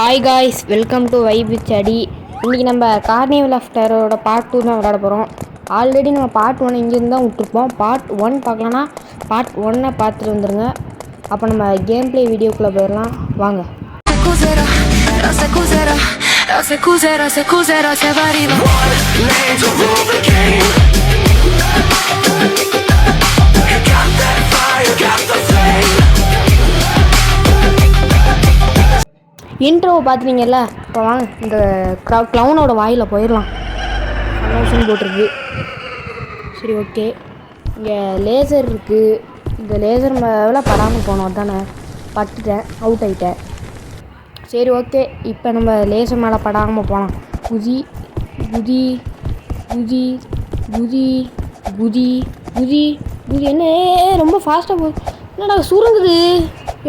Hi guys, welcome to vibe with study. இன்றைக்கி நம்ம carnival of டெரரோட part 2 தான் விளையாட போகிறோம். ஆல்ரெடி நம்ம பார்ட் 1 இங்கேருந்து தான் விட்டுருப்போம். பார்ட் 1 பார்க்கலன்னா பார்ட் 1 பார்த்துட்டு வந்துடுங்க. அப்போ நம்ம கேம் பிளே வீடியோக்குள்ளே போயிடலாம் வாங்க. இன்ட்ரோவை பார்த்துட்டீங்கல்ல, இப்போ வாங்க இந்த க்ளவுனோட வாயில் போயிடலாம். சந்தோஷம் போட்டிருக்கு. சரி, ஓகே. இங்கே லேசர் இருக்குது. இந்த லேசர் மேலே படாமல் போனோம் தானே, பட்டுட்டேன், அவுட் ஆகிட்டேன். சரி, ஓகே. இப்போ நம்ம லேசர் மேலே படாமல் போகலாம். குதி குதி குதி குதி குதி குதி குதி. என்ன ரொம்ப ஃபாஸ்ட்டாக போகுது, என்னடா சுருங்குது.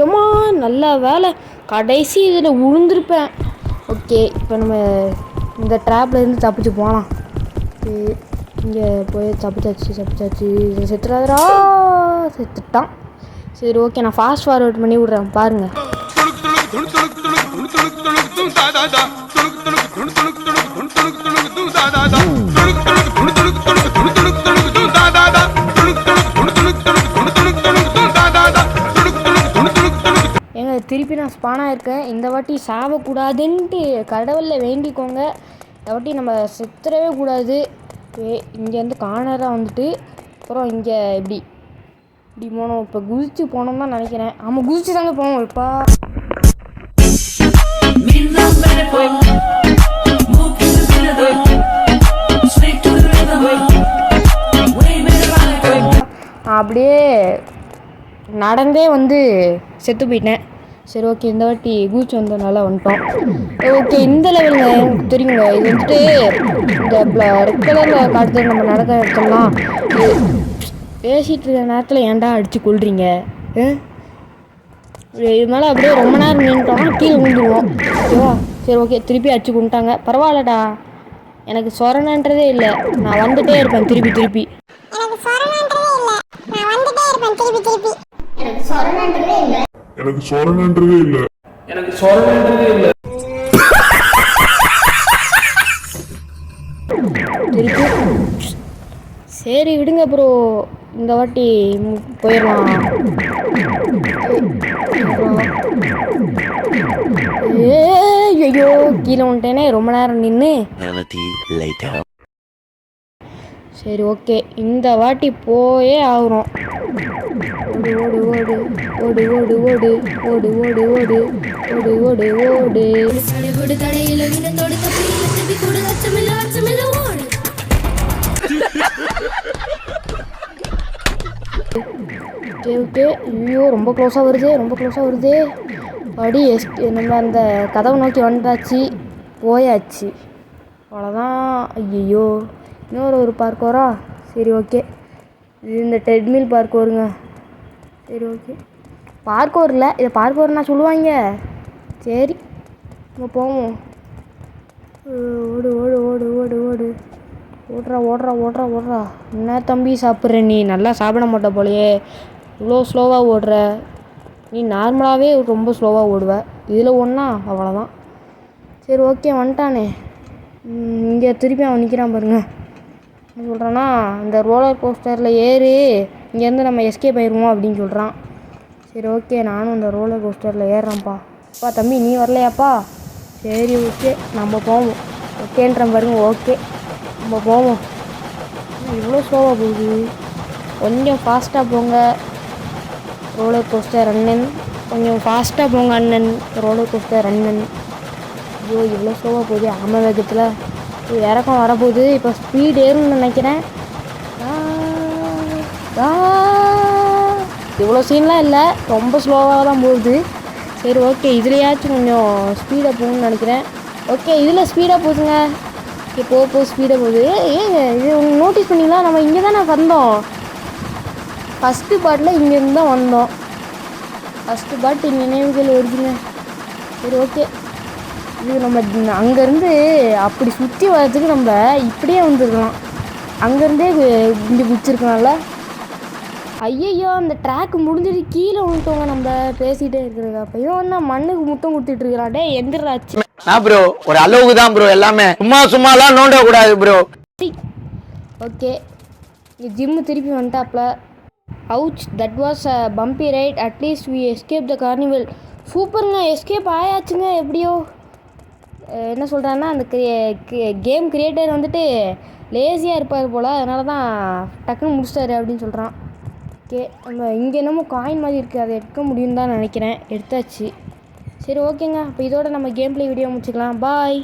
ஏம்மா நல்ல வேலை, கடைசி இதில் விழுந்திருப்பேன். ஓகே, இப்போ நம்ம இந்த ட்ராப்லேருந்து தப்பிச்சு போகலாம். இங்கே போய் தப்பிச்சாச்சு. இதில் செத்துறாதரா, செத்துட்டான். சரி, ஓகே. நான் ஃபாஸ்ட் ஃபார்வர்ட் பண்ணி விட்றேன், பாருங்கள். திருப்பி நான் ஸ்பானாக இருக்கேன். இந்த வாட்டி சாவக்கூடாதுன்ட்டு கடவுளில் வேண்டிக்கோங்க. இந்த வாட்டி நம்ம செத்துறவே கூடாது. இங்கேருந்து கார்னராக வந்துட்டு அப்புறம் இங்கே இப்படி போனோம். இப்போ குதிச்சு போனோம் தான் நினைக்கிறேன். ஆமாம், குதிச்சு தாங்க போவோம். இப்போ அப்படியே நடந்தே வந்து செத்து போயிட்டேன். சரி, ஓகே. இந்த வாட்டி குதிச்சு வந்ததுனால வந்துட்டோம். ஓகே, இந்த லெவலுங்க எனக்கு தெரியுங்க. இது வந்துட்டு இந்த ரெட் கலரில் காட்டுறது நம்ம நடக்கிற இடத்துலாம் பேசிகிட்டு இருக்கிற நேரத்தில் ஏன்டா அடித்து கொள்றீங்க? இது மேலே அப்படியே ரொம்ப நேரம் நின்றுட்டோம்னா கீழே விழுந்துருவோம். ஓகேவா? சரி, ஓகே. திருப்பி அடிச்சு கொண்டுட்டாங்க. பரவாயில்லடா, எனக்கு சொரணன்றதே இல்லை. நான் வந்துட்டே இருப்பேன் திருப்பி. சரி, விடுங்க ப்ரோ. இந்த வாட்டி போயிடலாம். ஐயோ, கீழே வந்துட்டேனே ரொம்ப நேரம் நின்று. சரி, ஓகே. இந்த வாட்டி போயே ஆகுறோம். ஓடு ஓடு ஓடு ஓடு ஓடு ஓடு ஓடு ஓடு ஓடு ஓடு ஓடு ஓடு. ஓகே. ஐயோ, ரொம்ப க்ளோஸாக வருது. அடி நம்ம அந்த கதவை நோக்கி வந்தாச்சு, போயாச்சு. அவ்வளோதான். ஐயோ, இன்னொரு பார்க் வரா. சரி, ஓகே. இது இந்த ட்ரெட்மில் பார்க் வருங்க. சரி, ஓகே. பார்க் வரல, இதை பார்க் வரனா சொல்லுவாங்க. சரி, நம்ம போவோம். ஓடு ஓடு ஓடு ஓடு ஓடு ஓடுறா. என்ன தம்பி சாப்பிட்ற? நீ நல்லா சாப்பிட மாட்ட போலையே, இவ்வளோ ஸ்லோவாக ஓடுற. நீ நார்மலாகவே ரொம்ப ஸ்லோவாக ஓடுவ, இதில் ஒன்றா அவ்வளோதான். சரி, ஓகே. வந்துட்டானே. இங்கே திருப்பி அவன் நிற்கிறான் பாருங்க. என்ன சொல்கிறான்னா, இந்த ரோலர் கோஸ்டரில் ஏறி இங்கேருந்து நம்ம எஸ்கேப் ஆயிடுவோம் அப்படின்னு சொல்கிறான். சரி, ஓகே. நானும் இந்த ரோலர் கோஸ்டரில் ஏறுறேன்ப்பா. அப்பா தம்பி, நீ வரலையாப்பா? சரி, ஓகே. நம்ம போவோம். ஓகேன்ற பாருங்க. ஓகே, நம்ம போவோம். இவ்வளோ ஸ்லோவாக போகுது, கொஞ்சம் ஃபாஸ்ட்டாக போங்க ரோலர் கோஸ்டர் அண்ணன். கொஞ்சம் ஃபாஸ்ட்டாக போங்க அண்ணன் ரோலர் கோஸ்டர் அண்ணன். ஐயோ, இவ்வளோ ஸ்லோவாக போகுது. ஆம வேகத்தில் இறக்கம் வரப்போகுது. இப்போ ஸ்பீட் ஏறும்னு நினைக்கிறேன். இவ்வளோ சீன்லாம் இல்லை, ரொம்ப ஸ்லோவாக தான் போகுது. சரி, ஓகே. இதுலையாச்சும் கொஞ்சம் ஸ்பீடாக போகணும்னு நினைக்கிறேன். ஓகே, இதில் ஸ்பீடாக போகுதுங்க. இப்போ ஸ்பீடாக போகுது. இது நோட்டீஸ் பண்ணிங்களா, நம்ம இங்கே தான் வந்தோம். ஃபஸ்ட்டு பார்ட்டில் இங்கேருந்து தான் வந்தோம். ஃபஸ்ட்டு பார்ட் நினைவுகள் வருதுங்க. சரி, ஓகே. இது நம்ம அங்கேருந்து அப்படி சுற்றி வர்றதுக்கு நம்ம இப்படியே வந்துருக்கலாம். அங்கேருந்தே இங்கே குதிச்சிருக்கனால ஐயையோ அந்த ட்ராக் முடிஞ்சிட்டு கீழே விழுட்டோங்க நம்ம பேசிகிட்டே இருக்கிறது. அப்பையும் வந்து மண்ணுக்கு முத்தம் கொடுத்துட்டு இருக்கிறான். டே எந்திராச்சு ப்ரோ ஒரு அளவுக்கு தான் ப்ரோ எல்லாமே, சும்மாலாம் நோண்ட கூடாது ப்ரோ. ஓகே ஜிம்மு திருப்பி வந்துட்டாப்ல. Ouch that was a bumpy ride, at least we escape the carnival. சூப்பருங்க, எஸ்கேப் ஆயாச்சுங்க எப்படியோ. என்ன சொல்கிறான்னா அந்த கேம் கிரியேட்டர் வந்துட்டு லேசியாக இருப்பார் போல், அதனால தான் டக்குன்னு முடிச்சிட்டாரு அப்படின்னு சொல்கிறான். ஓகே நம்ம இங்கே என்னமோ காயின் மாதிரி இருக்குது, அதை எடுக்க முடியும்னு தான் நினைக்கிறேன். எடுத்தாச்சு. சரி ஓகேங்க, அப்போ இதோட நம்ம கேம் ப்ளே வீடியோ முடிச்சுக்கலாம். பாய்.